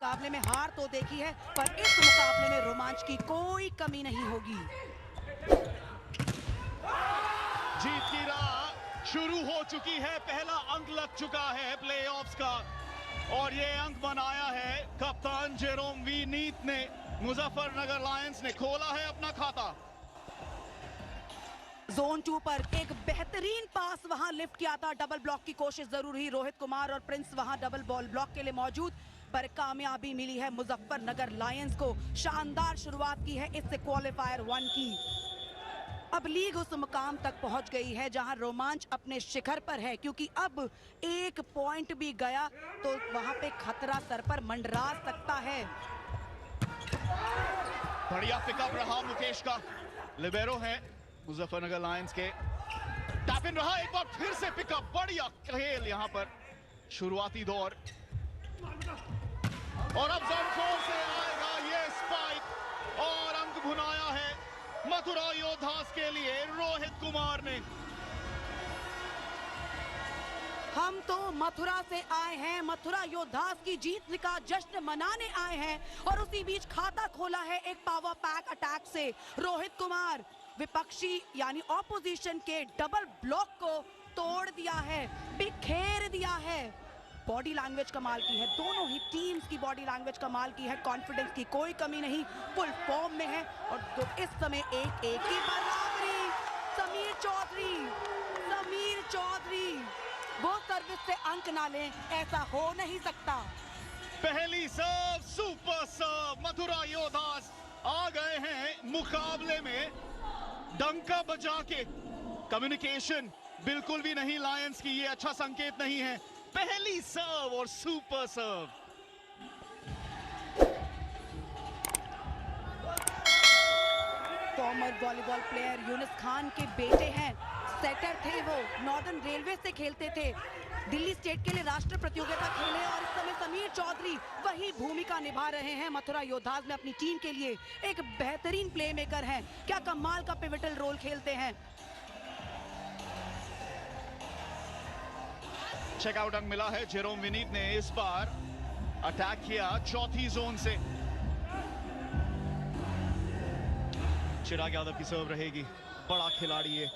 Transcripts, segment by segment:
मुकाबले में हार तो देखी है, पर इस मुकाबले में रोमांच की कोई कमी नहीं होगी। जीत की राह शुरू हो चुकी है, पहला अंक लग चुका है प्लेऑफ्स का और ये अंक बनाया है कप्तान जेरोम विनीत ने। मुजफ्फरनगर लायंस ने खोला है अपना खाता। जोन 2 पर एक बेहतरीन पास वहां लिफ्ट किया था, डबल ब्लॉक की कोशिश जरूर हुई, रोहित कुमार और प्रिंस वहां डबल बॉल ब्लॉक के लिए मौजूद, पर कामयाबी मिली है मुजफ्फरनगर लायंस को। शानदार शुरुआत की है इससे क्वालिफायर 1 की। अब लीग उस मुकाम तक पहुंच गई है जहां रोमांच अपने शिखर पर है, क्योंकि अब एक पॉइंट भी गया तो वहां पे खतरा सर पर मंडरा सकता है। बढ़िया पिकअप रहा मुकेश का, लिबेरो है मुजफ्फरनगर लायंस के। टैप इन रहा, एक बार फिर से पिकअप, बढ़िया खेल यहां पर शुरुआती दौर। और अब जोन 4 से आएगा ये स्पाइक और अंक भुनाया है मथुरा योद्धास के लिए रोहित कुमार ने। हम तो मथुरा से आए हैं, मथुरा योद्धास की जीत का जश्न मनाने आए हैं, और उसी बीच खाता खोला है एक पावर पैक अटैक से। रोहित कुमार विपक्षी यानी ऑपोजिशन के डबल ब्लॉक को तोड़ दिया है, बिखेर दिया है। बॉडी लैंग्वेज कमाल की है, दोनों ही टीम्स की बॉडी लैंग्वेज कमाल की है, कॉन्फिडेंस की कोई कमी नहीं, फुल फॉर्म में है। और तो इस समय एक की बराबरी। समीर चौधरी वो सर्विस से अंक ना लें, ऐसा हो नहीं सकता। पहली सर्व, सुपर सर्व, मथुरा योद्धास आ गए हैं मुकाबले में डंका बजा के। कम्युनिकेशन बिल्कुल भी नहीं लायंस की, ये अच्छा संकेत नहीं है। पहली सर्व और super serve. Former volleyball player Yunus Khan के बेटे हैं, सेटर थे वो, नॉर्दर्न रेलवे से खेलते थे, दिल्ली स्टेट के लिए राष्ट्रीय प्रतियोगिता खेले, और इस समय समीर चौधरी वही भूमिका निभा रहे हैं मथुरा योद्धास में अपनी टीम के लिए। एक बेहतरीन प्लेमेकर हैं, क्या कमाल का पिवटल रोल खेलते हैं। चेकआउट अंक मिला है, जेरोम विनीत ने इस बार अटैक किया चौथी जोन से। चिराग यादव की सर्व रहेगी, बड़ा खिलाड़ी है,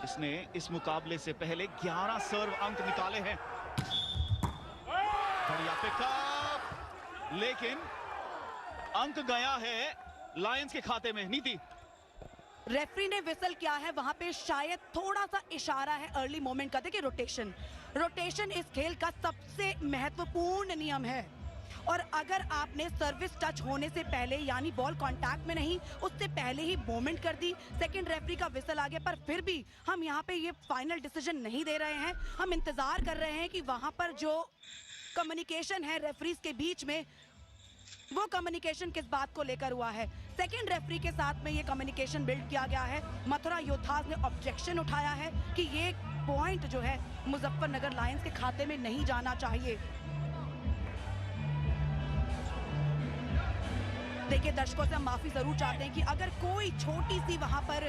इसने इस मुकाबले से पहले 11 सर्व अंक निकाले हैं। बढ़िया पिकअप, लेकिन अंक गया है लायंस के खाते में। नीति, रेफरी ने विसल किया है, वहां पे शायद थोड़ा सा इशारा है अर्ली मोमेंट का। देखिए रोटेशन इस खेल का सबसे महत्वपूर्ण नियम है, और अगर आपने सर्विस टच होने से पहले यानी बॉल कांटेक्ट में नहीं, उससे पहले ही मोमेंट कर दी, सेकंड रेफरी का विसल आ गया। पर फिर भी हम यहाँ पे ये फाइनल डिसीजन नहीं दे रहे हैं, हम इंतजार कर रहे हैं कि वहां पर जो कम्युनिकेशन है रेफरीज के बीच में, वो कम्युनिकेशन किस बात को लेकर हुआ है। सेकंड रेफरी के साथ में ये कम्युनिकेशन बिल्ड किया गया है। मथुरा योद्धास ने ऑब्जेक्शन उठाया है कि ये पॉइंट जो है मुजफ्फरनगर लायंस के खाते में नहीं जाना चाहिए। देखिए, दर्शकों से हम माफी जरूर चाहते हैं कि अगर कोई छोटी सी वहां पर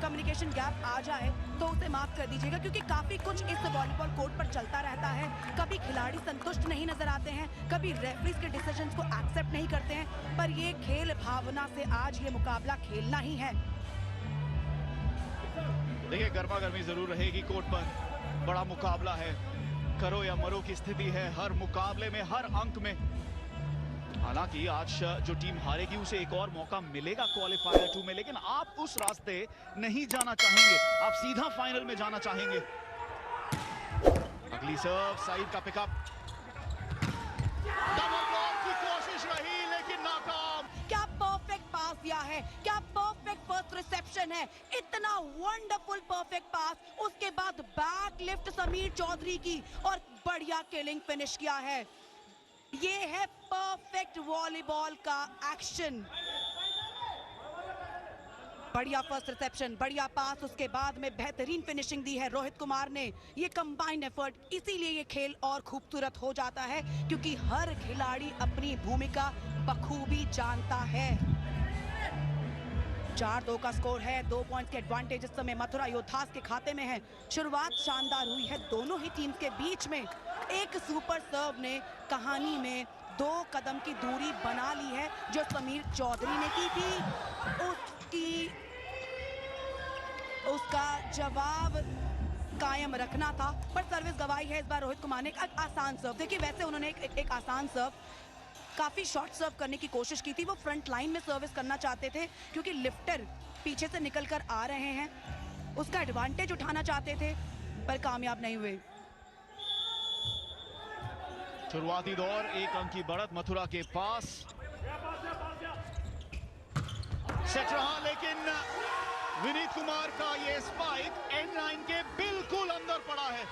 कम्युनिकेशन गैप आ जाए तो उसे माफ कर दीजिएगा, क्योंकि काफी कुछ इस वॉलीबॉल कोर्ट पर चलता रहता है। कभी खिलाड़ी संतुष्ट नहीं नजर आते हैं, कभी रेफरीज के डिसीजंस को एक्सेप्ट नहीं करते हैं, पर ये खेल भावना से आज ये मुकाबला खेलना ही है। देखिए गर्मा गर्मी जरूर रहेगी कोर्ट पर, बड़ा मुकाबला है, करो या मरो की स्थिति है हर मुकाबले में, हर अंक में। हालांकि आज जो टीम हारेगी उसे एक और मौका मिलेगा क्वालिफायर 2 में, लेकिन आप उस रास्ते नहीं जाना चाहेंगे, आप सीधा फाइनल में जाना चाहेंगे। अगली सर्व, साइड का पिकअप, डबल ब्लॉक की कोशिश रही लेकिन नाकाम। क्या परफेक्ट पास दिया है, क्या परफेक्ट फर्स्ट रिसेप्शन है, इतना वंडरफुल परफेक्ट पास, उसके बाद बैक लिफ्ट समीर चौधरी की और बढ़िया किलिंग फिनिश किया है। ये है परफेक्ट वॉलीबॉल का एक्शन। बढ़िया फर्स्ट रिसेप्शन, बढ़िया पास, उसके बाद में बेहतरीन फिनिशिंग दी है रोहित कुमार ने। ये कंबाइंड एफर्ट, इसीलिए ये खेल और खूबसूरत हो जाता है, क्योंकि हर खिलाड़ी अपनी भूमिका बखूबी जानता है। 4-2 का स्कोर है, 2 पॉइंट्स के एडवांटेज इस समय मथुरा योद्धास के खाते में है। शुरुआत शानदार हुई है दोनों ही टीम्स के बीच में। एक सुपर सर्व ने कहानी में 2 कदम की दूरी बना ली है जो समीर चौधरी ने की थी। उसका जवाब कायम रखना था, पर सर्विस गवाई है इस बार रोहित कुमार ने। एक आसान सर्व, देखिए वैसे उन्होंने एक आसान सर्व, काफी शॉर्ट सर्व करने की कोशिश की थी। वो फ्रंट लाइन में सर्विस करना चाहते थे क्योंकि लिफ्टर पीछे से निकल कर आ रहे हैं, उसका एडवांटेज उठाना चाहते थे, पर कामयाब नहीं हुए। शुरुआती दौर 1 अंक की बढ़त मथुरा के पास। सेट रहा, लेकिन विनीत कुमार का ये स्पाइक एंड लाइन के बिल्कुल अंदर पड़ा है।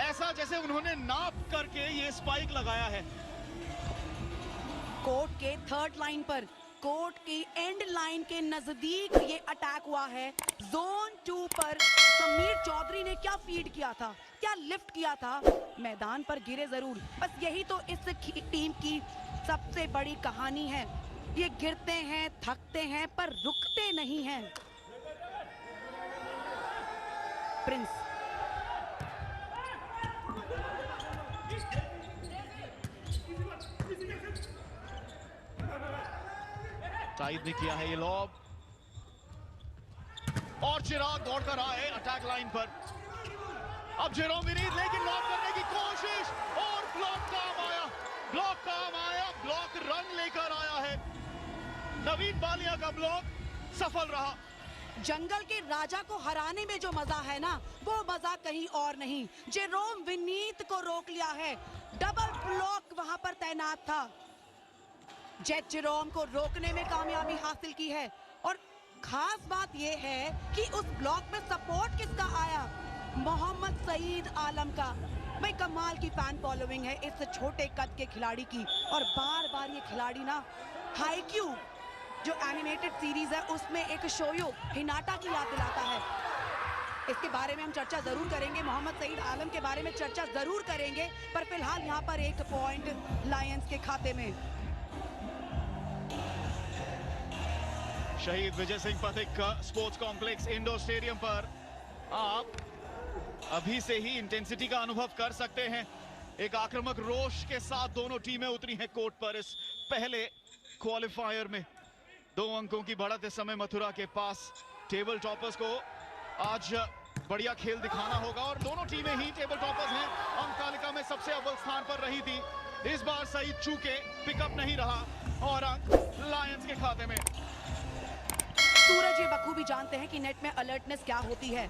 ऐसा जैसे उन्होंने नाप करके ये स्पाइक लगाया है। कोर्ट के 3rd लाइन पर, कोर्ट की एंड लाइन के नजदीक ये अटैक हुआ है। जोन 2 पर समीर चौधरी ने क्या फीड किया था, क्या लिफ्ट किया था, मैदान पर गिरे जरूर। बस यही तो इस टीम की सबसे बड़ी कहानी है, ये गिरते हैं, थकते हैं, पर रुकते नहीं हैं। प्रिंस साइद ने किया है ये लॉब, और चिराग दौड़कर आए अटैक लाइन पर। अब जेरोम विनीत, लेकिन लॉब करने की कोशिश, और ब्लॉक काम आया, ब्लॉक काम आया, ब्लॉक रन लेकर आया है। नवीन बालिया का ब्लॉक सफल रहा। जंगल के राजा को हराने में जो मजा है ना, वो मजा कहीं और नहीं। जेरोम विनीत को रोक लिया है, डबल ब्लॉक वहां पर तैनात था। जेट जेरोम को रोकने में कामयाबी हासिल की है, और खास बात यह है कि उस ब्लॉक में सपोर्ट किसका आया, मोहम्मद सईद आलम का। भाई कमाल की फैन फॉलोइंग है इस छोटे कद के खिलाड़ी की, और बार बार ये खिलाड़ी ना हाईक्यू जो एनिमेटेड सीरीज है उसमें एक शोयो हिनाटा की याद दिलाता है। इसके बारे में हम चर्चा जरूर करेंगे, मोहम्मद सईद आलम के बारे में चर्चा जरूर करेंगे, पर फिलहाल यहाँ पर 1 पॉइंट लायंस के खाते में। शहीद Vijay Singh Pathik sports complex indoor stadium पर आप अभी से ही इंटेंसिटी का अनुभव कर सकते हैं। एक आक्रामक रोष के साथ दोनों टीमें उतरी हैं कोर्ट पर इस पहले क्वालिफायर में। 2 अंकों की बढ़त इस समय मथुरा के पास। टेबल टॉपर्स को आज बढ़िया खेल दिखाना होगा, और दोनों टीमें ही टेबल टॉपर्स हैं। अंक तालिका में सबसे अव्वल स्थान पर रही थी, इस बार सईद चूके पिकअप नहीं रहा, और अंक लायंस के खाते में। सूरज ये बखूबी जानते हैं कि नेट में अलर्टनेस क्या होती है।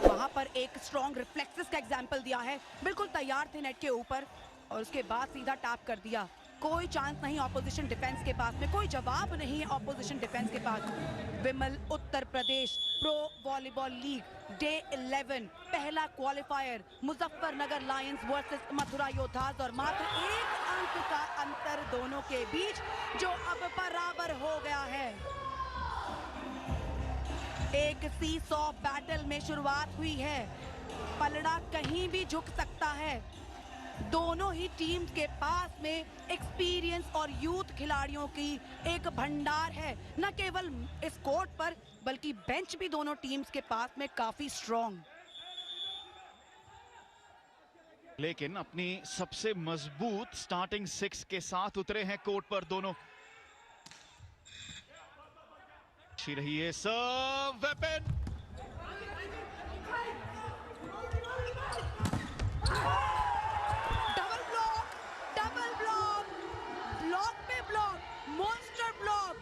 वहां पर एक स्ट्रॉन्ग रिफ्लेक्सेस का एग्जांपल दिया है, बिल्कुल तैयार थे नेट के ऊपर, और उसके बाद सीधा टैप कर दिया। कोई चांस नहीं ऑपोजिशन डिफेंस के पास में, कोई जवाब नहीं है ऑपोजिशन डिफेंस के पास। Vimal Uttar Pradesh pro volleyball league day 11 पहला qualifier, Muzaffarnagar lions versus Mathura Yoddhas, और मात्र 1 अंक का अंतर दोनों के बीच, जो अब बराबर हो गया है। एक सीसॉ बैटल में शुरुआत हुई है, पलड़ा कहीं भी झुक सकता है। दोनों ही टीम्स के पास में एक्सपीरियंस और यूथ खिलाड़ियों की एक भंडार है, न केवल इस कोर्ट पर बल्कि बेंच भी दोनों टीम्स के पास में काफी स्ट्रॉन्ग। लेकिन अपनी सबसे मजबूत स्टार्टिंग 6 के साथ उतरे हैं कोर्ट पर दोनों। अच्छी रही है सर्व वेपन, डबल ब्लॉक, ब्लॉक पे ब्लॉक, मॉन्स्टर ब्लॉक।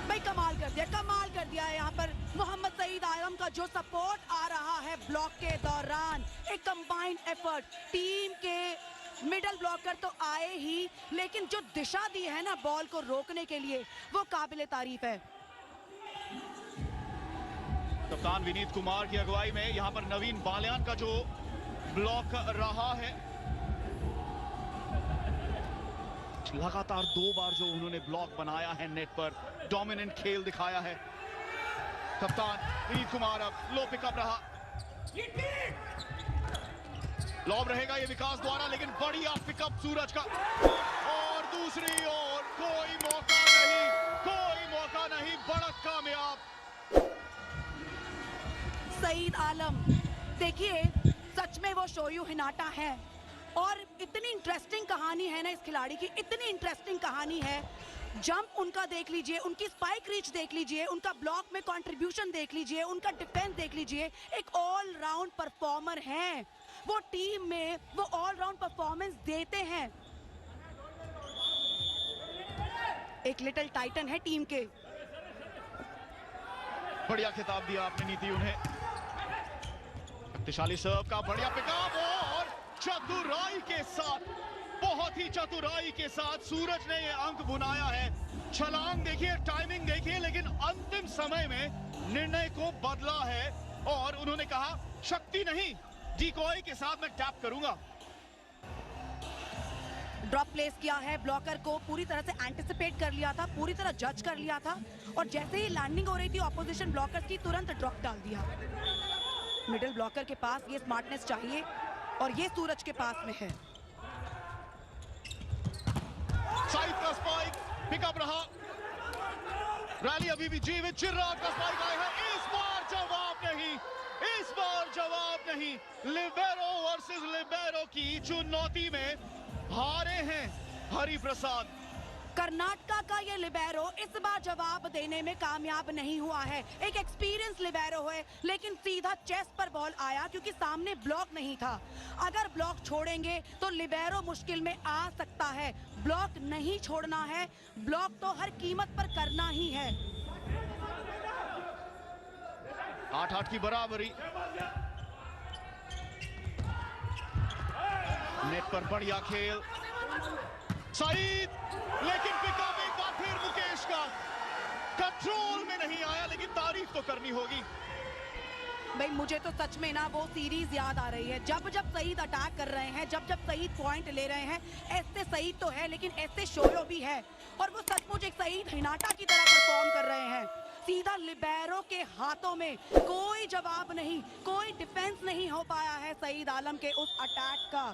भाई कमाल कर दिया है यहाँ पर मोहम्मद सईद आलम का जो सपोर्ट आ रहा है ब्लॉक के दौरान। एक कंबाइंड एफर्ट, टीम के मिडल ब्लॉकर तो आए ही, लेकिन जो दिशा दी है ना बॉल को रोकने के लिए, वो काबिले तारीफ है। कप्तान विनीत कुमार की अगुवाई में यहां पर नवीन बालियान का जो ब्लॉक रहा है, लगातार 2 बार जो उन्होंने ब्लॉक बनाया है नेट पर, डोमिनेंट खेल दिखाया है कप्तान विनीत कुमार। अब लो पिकअप रहा, लॉब रहेगा ये विकास द्वारा, लेकिन बढ़िया पिकअप सूरज का, और दूसरी ओर कोई मौका नहीं, बढ़त कामयाब। सईद आलम, देखिए सच में वो शोयू हिनाटा है, और इतनी इंटरेस्टिंग कहानी है ना इस खिलाड़ी की, इतनी इंटरेस्टिंग कहानी है। जंप उनका देख लीजिए, उनकी स्पाइक रीच देख लीजिए, उनका ब्लॉक में कंट्रीब्यूशन देख लीजिए, उनका डिफेंस देख लीजिए। एक ऑल राउंड परफॉर्मर हैं वो, टीम में वो ऑल राउंड परफॉर्मेंस देते हैं। एक लिटिल टाइटन है टीम के। बढ़िया खिताब दिया आपने नीति उन्हें। शक्तिशाली सर्व का बढ़िया पिकअप और चतुराई के साथ, बहुत ही चतुराई के साथ सूरज ने ये अंक बुनाया है। छलांग देखिए, टाइमिंग देखिए, लेकिन अंतिम समय में निर्णय को बदला है और उन्होंने कहा शक्ति नहीं, डिकॉय के साथ मैं टैप करूंगा। ड्रॉप प्लेस किया है, ब्लॉकर को पूरी तरह से एंटिसिपेट कर लिया था, पूरी तरह जज कर लिया था और जैसे ही लैंडिंग हो रही थी ऑपोजिशन ब्लॉकर्स की, तुरंत ड्रॉप डाल दिया। मिडिल ब्लॉकर के पास ये स्मार्टनेस चाहिए और ये सूरज के पास में है। साइड का स्पाइक पिकअप रहा, रैली अभी भी जीवित। चिराग का स्पाइक आया है, इस बार जवाब नहीं, इस बार जवाब नहीं। लिबेरो वर्सेस लिबेरो की चुनौती में हारे हैं हरिप्रसाद। कर्नाटका का ये लिबेरो इस बार जवाब देने में कामयाब नहीं हुआ है। एक एक्सपीरियंस लिबेरो है, लेकिन सीधा चेस्ट पर बॉल आया क्योंकि सामने ब्लॉक नहीं था। अगर ब्लॉक छोड़ेंगे तो लिबेरो मुश्किल में आ सकता है। ब्लॉक नहीं छोड़ना है, ब्लॉक तो हर कीमत पर करना ही है। 8-8 की बराबरी। नेट पर बढ़िया खेल, सईद, लेकिन पिकअप एक बार फिर मुकेश का कंट्रोल में नहीं आया, लेकिन तारीफ तो करनी होगी। भाई मुझे तो सच में ना वो सीरीज याद आ रही है, जब जब सईद अटैक कर रहे हैं, जब जब सईद पॉइंट ले रहे हैं। ऐसे सईद तो है, लेकिन ऐसे शोयो भी है और वो सचमुच एक सईद हिनाटा की तरह परफॉर्म कर रहे हैं। सीधा लिबेरो के हाथों में, कोई जवाब नहीं, कोई डिफेंस नहीं हो पाया है सईद आलम के उस अटैक का।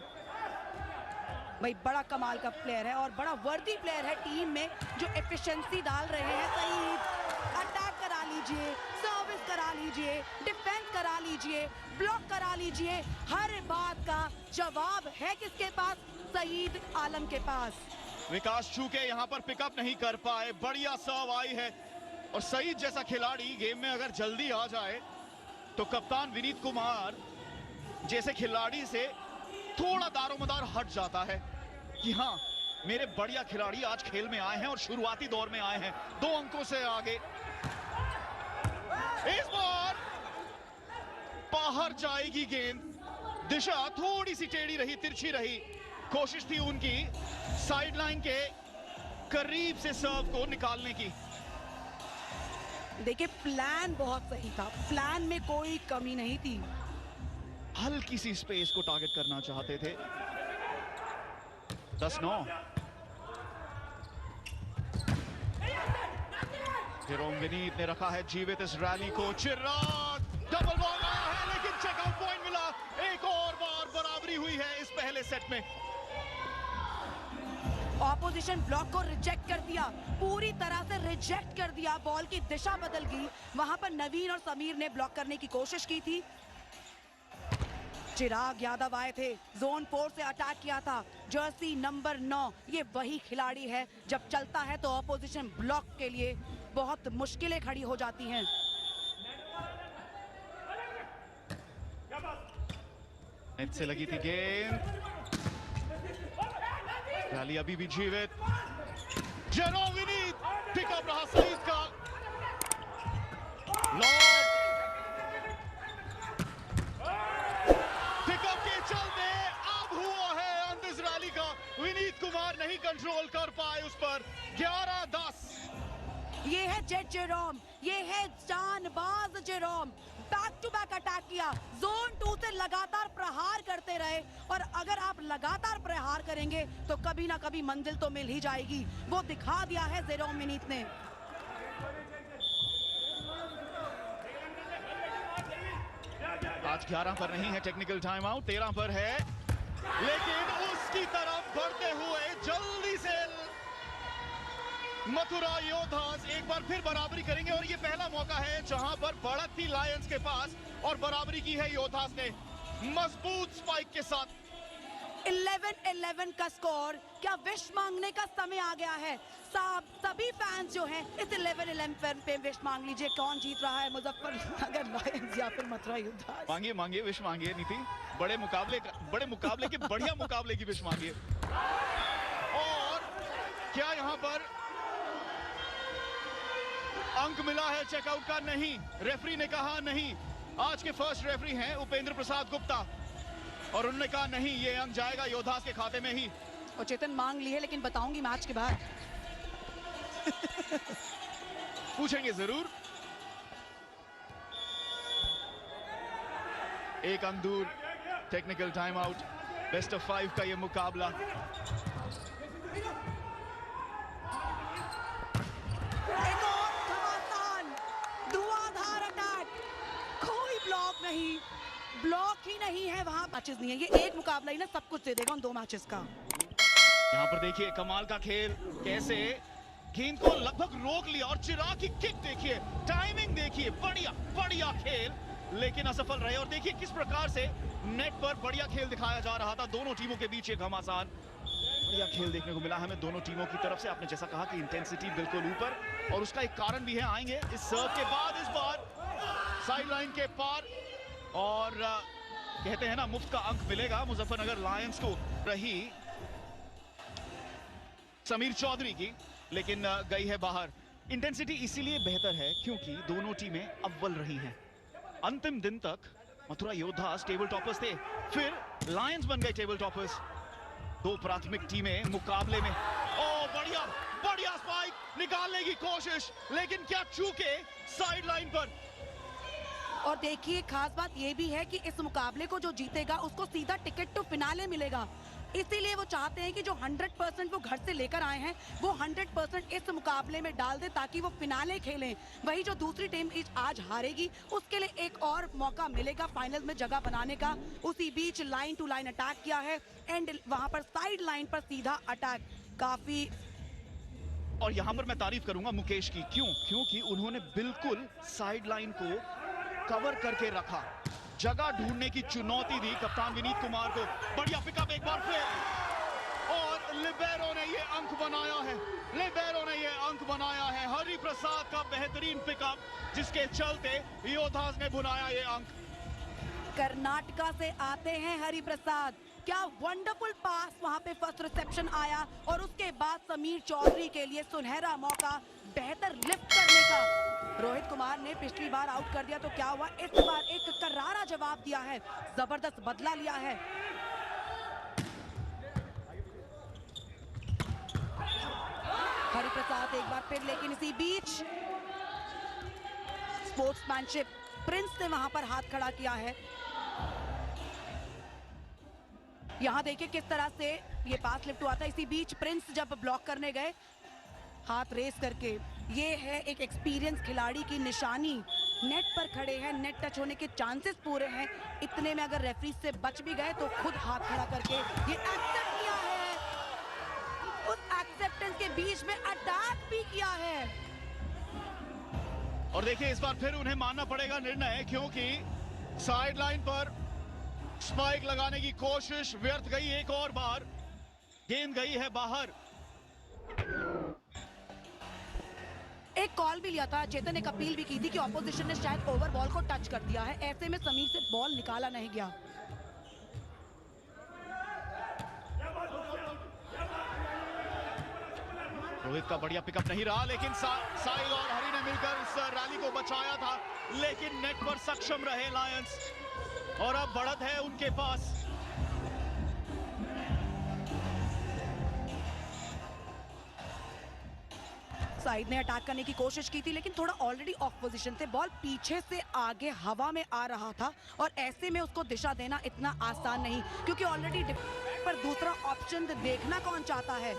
भाई बड़ा कमाल का प्लेयर है और बड़ा वर्दी प्लेयर है टीम में, जो एफिशिएंसी डाल रहे हैं। सईद अटैक करा लीजिए, सर्विस करा लीजिए, डिफेंस करा लीजिए, ब्लॉक करा लीजिए, हर बात का जवाब है किसके पास? सईद आलम के पास। विकास चूके यहाँ पर पिकअप नहीं कर पाए, बढ़िया सर्व आई है और सईद जैसा खिलाड़ी गेम में अगर जल्दी आ जाए तो कप्तान विनीत कुमार जैसे खिलाड़ी से थोड़ा दारोमदार हट जाता है कि हाँ, मेरे बढ़िया खिलाड़ी आज खेल में आए हैं और शुरुआती दौर में आए हैं, 2 अंकों से आगे। इस बार बाहर जाएगी गेंद, दिशा थोड़ी सी टेढ़ी रही, तिरछी रही। कोशिश थी उनकी साइडलाइन के करीब से सर्व को निकालने की। देखिए प्लान बहुत सही था, प्लान में कोई कमी नहीं थी। हल्की सी स्पेस को टारगेट करना चाहते थे। 10-9। जेरोम विनीत ने रखा है जीवित इस रैली को। चिराग, डबल बॉल आया है लेकिन चेकआउट पॉइंट मिला। एक और बार बराबरी हुई है इस पहले सेट में। ऑपोजिशन ब्लॉक को रिजेक्ट कर दिया, पूरी तरह से रिजेक्ट कर दिया। बॉल की दिशा बदल गई। वहां पर नवीन और समीर ने ब्लॉक करने की कोशिश की थी। चिराग यादव आए थे, जोन 4 से अटैक किया था। जर्सी नंबर 9, ये वही खिलाड़ी है, जब चलता है तो ऑपोजिशन ब्लॉक के लिए बहुत मुश्किलें खड़ी हो जाती हैं। नेट से लगी थी गेंद, रैली अभी भी जीवित। जेरोम विनीत, पिकअप रहा सईद का। लॉब, पिकअप के चलते अब हुआ है अंत इस रैली का। विनीत कुमार नहीं कंट्रोल कर पाए उस पर। 11-10। ये है जेट जेरोम, ये है जानबाज Jerome. Back to back attack किया, जोन 2 से लगातार प्रहार करते रहे और अगर आप लगातार प्रहार करेंगे तो कभी ना कभी मंजिल तो मिल ही जाएगी। वो दिखा दिया है जेरोम विनीत ने। आज 11 पर नहीं है टेक्निकल टाइम आउट, 13 पर है, लेकिन उसकी तरफ बढ़ते हुए जल्दी से मथुरा योद्धास एक बार फिर बराबरी करेंगे और ये पहला मौका है जहां पर बढ़त थी लायंस के पास और बराबरी की है योद्धास ने मजबूत स्पाइक के साथ। 11-11 का स्कोर। क्या विश मांगने का समय आ गया है? सभी फैंस जो हैं इस 11-11 पे विश मांग लीजिए। कौन जीत रहा है, मुजफ्फरनगर लायंस या फिर मथुरा योद्धास? मांगिए मांगिए विश मांगिए नीति। बड़े मुकाबले के बढ़िया मुकाबले की विश मांगिए। और क्या यहाँ पर अंक मिला है चेकआउट का? नहीं, रेफरी ने कहा नहीं। आज के फर्स्ट रेफरी हैं उपेंद्र प्रसाद गुप्ता और उन्होंने कहा नहीं, ये अंक जाएगा योद्धास के खाते में ही। और चेतन मांग ली है, लेकिन बताऊंगी मैच के बाद। पूछेंगे जरूर। एक अंक दूर, technical time out. Best of 5 का ये मुकाबला। एक और घमासान धुआंधार अटैक। कोई ब्लॉक नहीं, ब्लॉक ही नहीं है वहां। मैचेस नहीं है, ये एक मुकाबला ही ना सब कुछ दे देगा उन 2 मैचेस का। यहाँ पर देखिए कमाल का खेल, कैसे गेंद को लगभग रोक लिया और चिराग की किक देखिए, टाइमिंग देखिए, बढ़िया बढ़िया खेल, लेकिन असफल रहे। और देखिए किस प्रकार से नेट पर बढ़िया खेल दिखाया जा रहा था। दोनों टीमों के बीच एक घमासान बढ़िया खेल देखने को मिला हमें दोनों टीमों की तरफ से। आपने जैसा कहा कि इंटेंसिटी बिल्कुल ऊपर, और उसका एक कारण भी है, आएंगे इस सर्व के बाद। इस बार साइड लाइन के पार, और कहते हैं ना मुफ्त का अंक मिलेगा मुजफ्फरनगर लायंस को। रही समीर चौधरी की, लेकिन गई है बाहर। इंटेंसिटी इसीलिए बेहतर है क्योंकि दोनों टीमें अव्वल रही हैं। अंतिम दिन तक मथुरा योद्धास टेबल टॉपर्स थे, फिर लायंस बन गए टेबल टॉपर्स। 2 प्राथमिक टीमें मुकाबले में। ओ बढ़िया बढ़िया स्पाइक, निकालने की कोशिश, लेकिन क्या चूके साइड लाइन पर। और देखिए खास बात ये भी है कि इस मुकाबले को जो जीतेगा उसको सीधा टिकट टू फिनाले मिलेगा। इसीलिए वो चाहते हैं कि जो 100% वो घर से लेकर आए हैं वो 100% इस मुकाबले में डाल दे, ताकि वो फिनाले खेलें। वही जो दूसरी टीम आज हारेगी उसके लिए एक और मौका मिलेगा फाइनल में जगह बनाने का। उसी बीच लाइन टू लाइन अटैक किया है, एंड वहां पर साइड लाइन पर सीधा अटैक काफी। और यहाँ पर मैं तारीफ करूंगा मुकेश की। क्योंकि उन्होंने बिल्कुल साइड लाइन को कवर करके रखा, जगह ढूंढने की चुनौती दी कप्तान विनीत कुमार को। बढ़िया पिकअप एक बार फिर, और लिबेरो ने ये अंक बनाया है। लिबेरो ने ये अंक बनाया है। हरि प्रसाद का बेहतरीन पिकअप, जिसके चलते योद्धास ने बुनाया ये अंक। कर्नाटका से आते हैं हरि प्रसाद। क्या वंडरफुल पास वहां पे फर्स्ट रिसेप्शन आया, और उसके बाद समीर चौधरी के लिए सुनहरा मौका बेहतर लिफ्ट करने का। रोहित कुमार ने पिछली बार आउट कर दिया तो क्या हुआ, इस बार एक करारा जवाब दिया है, जबरदस्त बदला लिया है। हरिप्रसाद एक बार फिर, लेकिन इसी बीच स्पोर्ट्समैनशिप प्रिंस ने वहां पर हाथ खड़ा किया है। यहां देखिए किस तरह से ये पास लिफ्ट हुआ था। इसी बीच प्रिंस जब ब्लॉक करने गए हाथ रेस करके, ये है एक एक्सपीरियंस खिलाड़ी की निशानी। नेट पर खड़े हैं, नेट टच होने के चांसेस पूरे हैं। इतने में अगर रेफरी से बच भी गए तो खुद हाथ खड़ा करके ये एक्सेप्ट किया है। उस एक्सेप्टेंस के बीच में अटैक भी किया है। और देखिए इस बार फिर उन्हें मानना पड़ेगा निर्णय, क्योंकि साइड लाइन पर स्पाइक लगाने की कोशिश व्यर्थ गई। एक और बार गेंद गई है बाहर। एक कॉल भी लिया था, चेतन एक अपील भी की थी कि ऑपोजिशन ने शायद ओवर बॉल को टच कर दिया है, ऐसे में समीर से बॉल निकाला नहीं गया। रोहित का बढ़िया पिकअप नहीं रहा, लेकिन साहिल और हरी ने मिलकर इस रैली को बचाया था, लेकिन नेट पर सक्षम रहे लायंस, और अब बढ़त है उनके पास। साइड ने अटैक करने की कोशिश की थी, लेकिन थोड़ा ऑलरेडी ऑफ पोजीशन थे। बॉल पीछे से आगे हवा में आ रहा था, और ऐसे में उसको दिशा देना इतना आसान नहीं, क्योंकि ऑलरेडी पर दूसरा ऑप्शन देखना कौन चाहता है।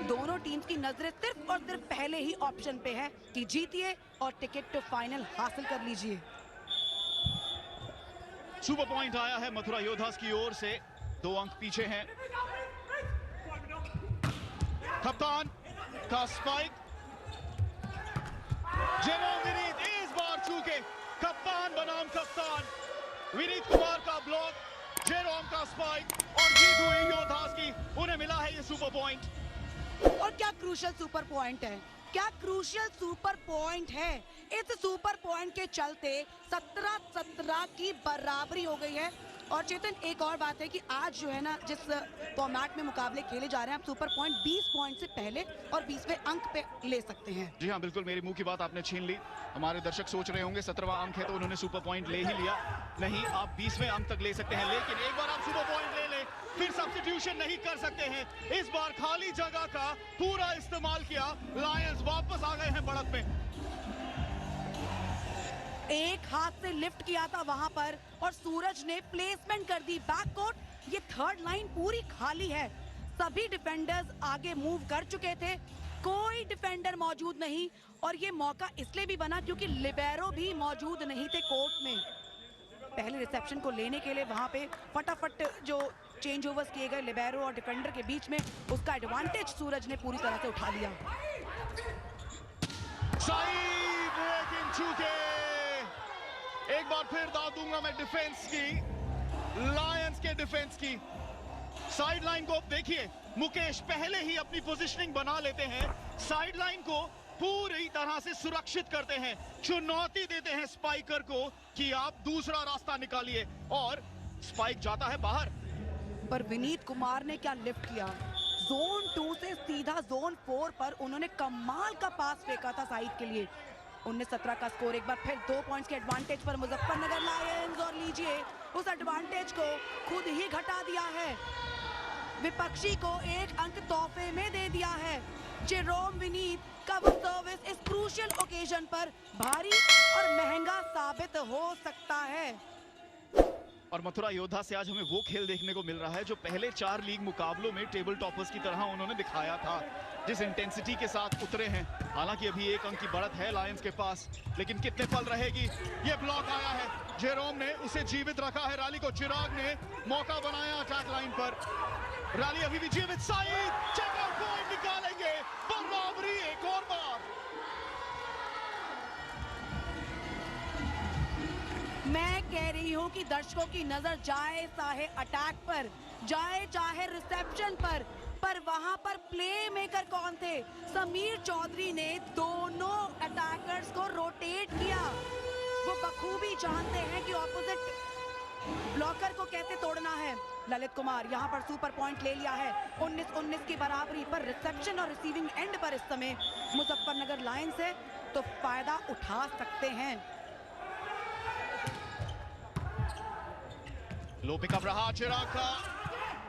दोनों टीम्स की नजरें सिर्फ और सिर्फ पहले ही ऑप्शन पे है कि जीतिए और टिकट टू फाइनल हासिल कर लीजिए। सुपर पॉइंट आया है मथुरा योद्धास की ओर से, 2 अंक पीछे हैं। कप्तान का स्पाइक, जेमो विनीत इस बार चूके, कप्तान बनाम कप्तान विनीत कुमार का ब्लॉक, जेरोम का स्पाइक और जीत हुई योद्धास की, उन्हें मिला है ये सुपर पॉइंट। और क्या क्रूशियल सुपर पॉइंट है, क्या क्रूशियल सुपर पॉइंट है। इस सुपर पॉइंट के चलते 17-17 की बराबरी हो गई है। और चेतन, एक और बात है कि आज जो है ना, जिस फॉर्मेट में मुकाबले खेले जा रहे हैं, आप सुपर पॉइंट 20 पॉइंट से पहले और 20वें अंक पे ले सकते हैं। जी हाँ, बिल्कुल, मेरी मुंह की बात आपने छीन ली। हमारे दर्शक सोच रहे होंगे 17वां अंक है तो उन्होंने सुपर पॉइंट ले ही लिया। नहीं, आप 20वें अंक तक ले सकते हैं, लेकिन एक बार आप सुपर पॉइंट ले लें फिर सब्स्टिट्यूशन नहीं कर सकते हैं। इस बार खाली जगह का पूरा इस्तेमाल किया, लायंस वापस आ गए हैं बढ़त में। एक हाथ से लिफ्ट किया था वहां पर और सूरज ने प्लेसमेंट कर दी बैककोर्ट। ये थर्ड लाइन पूरी खाली है, सभी डिफेंडर्स आगे मूव कर चुके थे, कोई डिफेंडर मौजूद नहीं। और ये मौका इसलिए भी बना क्योंकि लिबेरो भी मौजूद नहीं थे कोर्ट में। पहले रिसेप्शन को लेने के लिए वहां पे फटाफट जो चेंज ओवर्स किए गए लिबेरो और डिफेंडर के बीच में, उसका एडवांटेज सूरज ने पूरी तरह से उठा लिया। एक बार फिर दाद दूंगा मैं डिफेंस की, लायंस के डिफेंस की। साइड लाइन को देखिए, मुकेश पहले ही अपनी पोजीशनिंग बना लेते हैं, साइड लाइन को पूरी तरह से सुरक्षित करते हैं, चुनौती देते हैं स्पाइकर को कि आप दूसरा रास्ता निकालिए, और स्पाइक जाता है बाहर। पर विनीत कुमार ने क्या लिफ्ट किया, जोन 2 से सीधा जोन 4 पर उन्होंने कमाल का पास फेंका था साइड के लिए। 19-17 का स्कोर, एक बार फिर 2 पॉइंट्स के एडवांटेज पर मुजफ्फरनगर लायंस, और लीजिए उस एडवांटेज को खुद ही घटा दिया है, विपक्षी को 1 अंक तोहफे में दे दिया है। जेरोम विनीत का वो सर्विस इस क्रूशियल ओकेजन पर भारी और महंगा साबित हो सकता है। और मथुरा योद्धा से आज हमें वो खेल देखने को मिल रहा है जो पहले 4 लीग मुकाबलों में टेबल टॉपर्स की तरह उन्होंने दिखाया था, जिस इंटेंसिटी के साथ उतरे हैं। हालांकि अभी 1 अंक की बढ़त है लायंस के पास, लेकिन कितने पल रहेगी। ये ब्लॉक आया है, जेरोम ने उसे जीवित रखा है, रैली को चिराग ने मौका बनाया अटैक लाइन पर, रैली अभी भी जीवित। साइद चेकआउट पॉइंट निकालेंगे, बराबरी एक और बार। मैं कह रही हूँ कि दर्शकों की नजर जाए चाहे अटैक पर, जाए चाहे रिसेप्शन पर वहां पर प्ले मेकर कौन थे। समीर चौधरी ने दोनों अटैकर्स को रोटेट किया, वो बखूबी जानते हैं कि ऑपोजिट ब्लॉकर को कैसे तोड़ना है। ललित कुमार यहां पर सुपर पॉइंट ले लिया है, 19-19 की बराबरी पर रिसेप्शन और रिसीविंग एंड पर इस समय मुजफ्फरनगर लायंस है, तो फायदा उठा सकते हैं। लो पिकअप रहा चिराग का,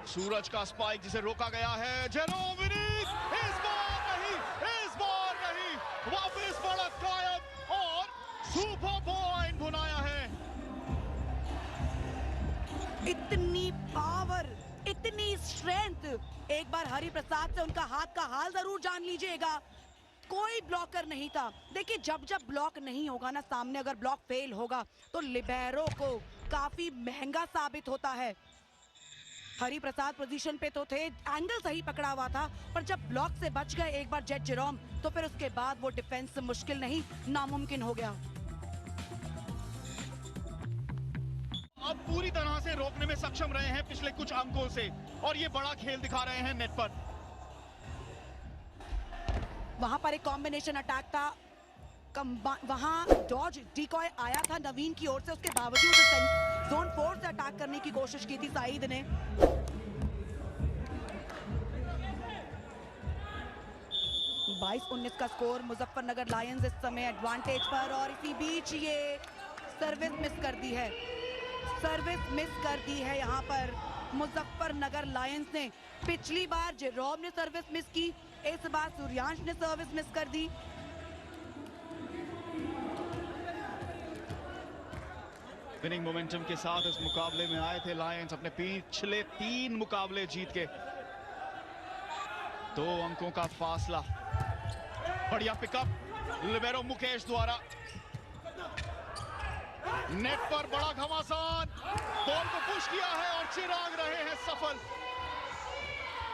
सूरज का स्पाइक जिसे रोका गया है। जेरोम विनीत इस बार नहीं, वापस बढ़त कायम और सुपर पॉइंट बनाया है। इतनी पावर, इतनी स्ट्रेंथ, एक बार हरिप्रसाद से उनका हाथ का हाल जरूर जान लीजिएगा। कोई ब्लॉकर नहीं था। देखिए, जब ब्लॉक नहीं होगा ना सामने, अगर ब्लॉक फेल होगा तो लिबेरो को काफी महंगा साबित होता है। हरिप्रसाद पोजीशन पे तो थे, एंगल सही पकड़ा हुआ था, पर जब ब्लॉक से बच गए एक बार जेट जेरोम, तो फिर उसके बाद वो डिफेंस मुश्किल नहीं, नामुमकिन हो गया। अब पूरी तरह से रोकने में सक्षम रहे हैं पिछले कुछ अंकों से, और ये बड़ा खेल दिखा रहे हैं नेट पर। वहां पर एक कॉम्बिनेशन अटैक था, वहां डॉज डिकॉय आया था नवीन की ओर से, उसके बावजूद जोन 4 से अटैक करने की कोशिश की थी साइद ने। 22-19 का स्कोर, मुजफ्फरनगर लायंस इस समय एडवांटेज पर, और इसी बीच ये सर्विस मिस कर दी है, यहाँ पर मुजफ्फरनगर लायंस ने। पिछली बार जेरोम ने सर्विस मिस की, इस बार सूर्यांश ने सर्विस मिस कर दी। विनिंग मोमेंटम के साथ इस मुकाबले में आए थे लायंस, अपने पिछले 3 मुकाबले जीत के 2 अंकों का फासला। बढ़िया पिकअप लिबेरो मुकेश द्वारा, नेट पर बड़ा घमासान, बॉल को पुश किया है और चिराग रहे हैं सफल।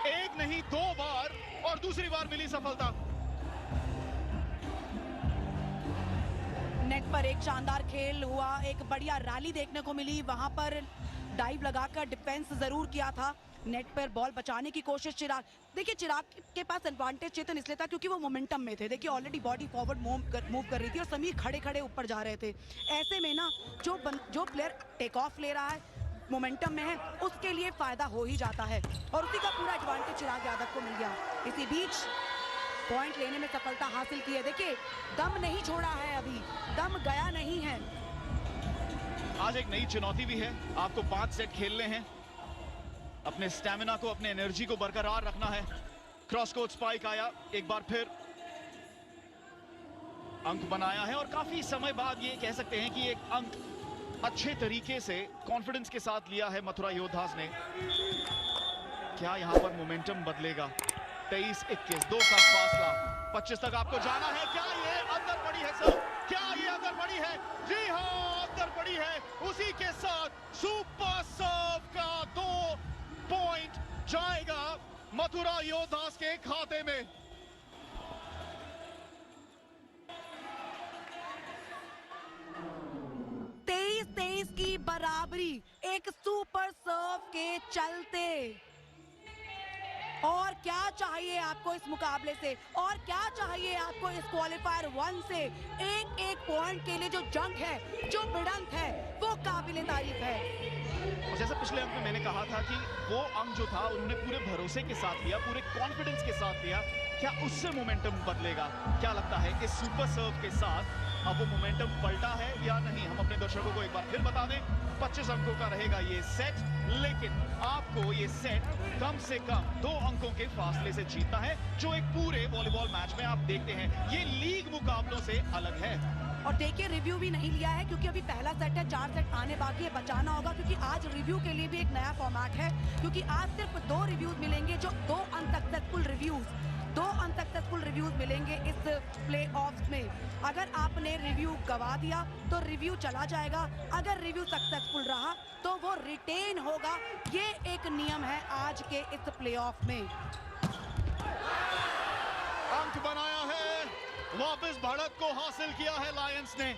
1 नहीं 2 बार, और दूसरी बार मिली सफलता। नेट पर एक शानदार खेल हुआ, एक बढ़िया रैली देखने को मिली। वहां पर डाइव लगाकर डिफेंस जरूर किया था, नेट पर बॉल बचाने की कोशिश चिराग। देखिए चिराग के पास एडवांटेज चेतन इसलिए था क्योंकि वो मोमेंटम में थे। देखिए ऑलरेडी बॉडी फॉरवर्ड मूव कर रही थी और समीर खड़े खड़े ऊपर जा रहे थे। ऐसे में ना जो प्लेयर टेक ऑफ ले रहा है, मोमेंटम में है, उसके लिए फायदा हो ही जाता है और उसी का पूरा एडवांटेज चिराग यादव को मिल गया। इसी बीच पॉइंट लेने में सफलता हासिल की है। देखिए दम नहीं छोड़ा है, अभी दम गया नहीं है। आज एक नई चुनौती भी है, आपको 5 सेट खेलने हैं, अपने स्टैमिना को, अपने एनर्जी को बरकरार रखना है। क्रॉस कोर्ट स्पाइक आया, एक बार फिर अंक बनाया है और काफी समय बाद ये कह सकते हैं कि एक अंक अच्छे तरीके से कॉन्फिडेंस के साथ लिया है मथुरा योद्धास ने। क्या यहां पर मोमेंटम बदलेगा? 23-21, 2 का फासला, 25 तक आपको जाना है। क्या ये अंदर पड़ी है सर? क्या ये अंदर पड़ी है? जी हाँ, अंदर पड़ी है। उसी के साथ सुपर सर्व का 2 पॉइंट जाएगा मथुरा योद्धास के खाते में। तेईस की बराबरी एक सुपर सर्व के चलते। और क्या चाहिए आपको इस मुकाबले से, और क्या चाहिए आपको इस क्वालिफायर 1 से? एक एक पॉइंट के लिए जो जंग है, जो भिड़ंत है, वो काबिले तारीफ है। और जैसा पिछले अंक में मैंने कहा था कि वो अंक जो था उन्होंने पूरे भरोसे के साथ लिया, पूरे कॉन्फिडेंस के साथ लिया। क्या उससे मोमेंटम बदलेगा? क्या लगता है कि सुपर सर्व के साथ अब वो मोमेंटम पलटा है या नहीं? हम अपने दर्शकों को एक बार फिर बता दें, 25 अंकों का रहेगा ये सेट, लेकिन आपको ये सेट कम से कम 2 अंकों के फासले से जीतना है, जो एक पूरे वॉलीबॉल मैच में आप देखते हैं ये लीग मुकाबलों से अलग है। और देखिए रिव्यू भी नहीं लिया है क्योंकि अभी पहला सेट है, 4 सेट आने बाकी है, बचाना होगा क्योंकि आज रिव्यू के लिए भी एक नया फॉर्मेट है, क्योंकि आज सिर्फ 2 रिव्यूज मिलेंगे, जो 2 अनसक्सेसफुल रिव्यूज मिलेंगे इस प्लेऑफ्स में। अगर आपने रिव्यू गवा दिया तो रिव्यू चला जाएगा, अगर रिव्यू सक्सेसफुल रहा तो वो रिटेन होगा। ये एक नियम है आज के इस प्लेऑफ में। अंक बनाया है, वापस बढ़त को हासिल किया है लायंस ने।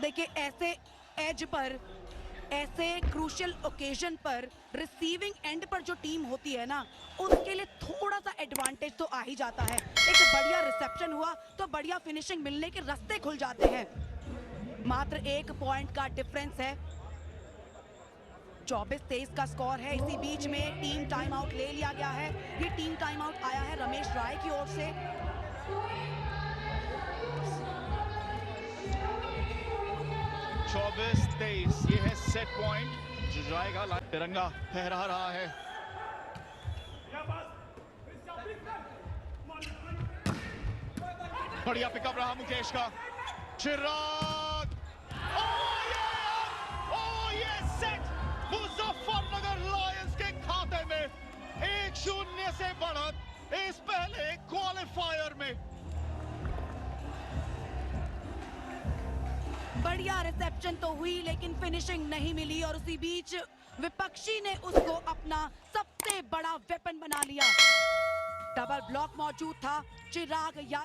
देखिए ऐसे एज पर, ऐसे क्रूशियल ओकेजन पर, रिसीविंग एंड पर जो टीम होती है ना, उसके लिए थोड़ा सा एडवांटेज तो आ ही जाता है। एक बढ़िया रिसेप्शन हुआ तो बढ़िया फिनिशिंग मिलने के रास्ते खुल जाते हैं। मात्र 1 पॉइंट का डिफरेंस है, 24-23 का स्कोर है। इसी बीच में टीम टाइम आउट ले लिया गया है। ये टीम टाइम आउट आया है रमेश राय की ओर से। 24-23 ये है सेट पॉइंट जो जाएगा। तिरंगा फहरा रहा है। बढ़िया पिकअप रहा मुकेश का। चिराग, ये सेट मुजफ्फरनगर लायंस के खाते में। 1-0 से बढ़त इस पहले क्वालिफायर में। बढ़िया रिसेप्शन तो हुई लेकिन फिनिशिंग नहीं मिली और उसी बीच विपक्षी ने उसको अपना सबसे बड़ा वेपन बना लिया। डबल ब्लॉक मौजूद था। चिराग यादव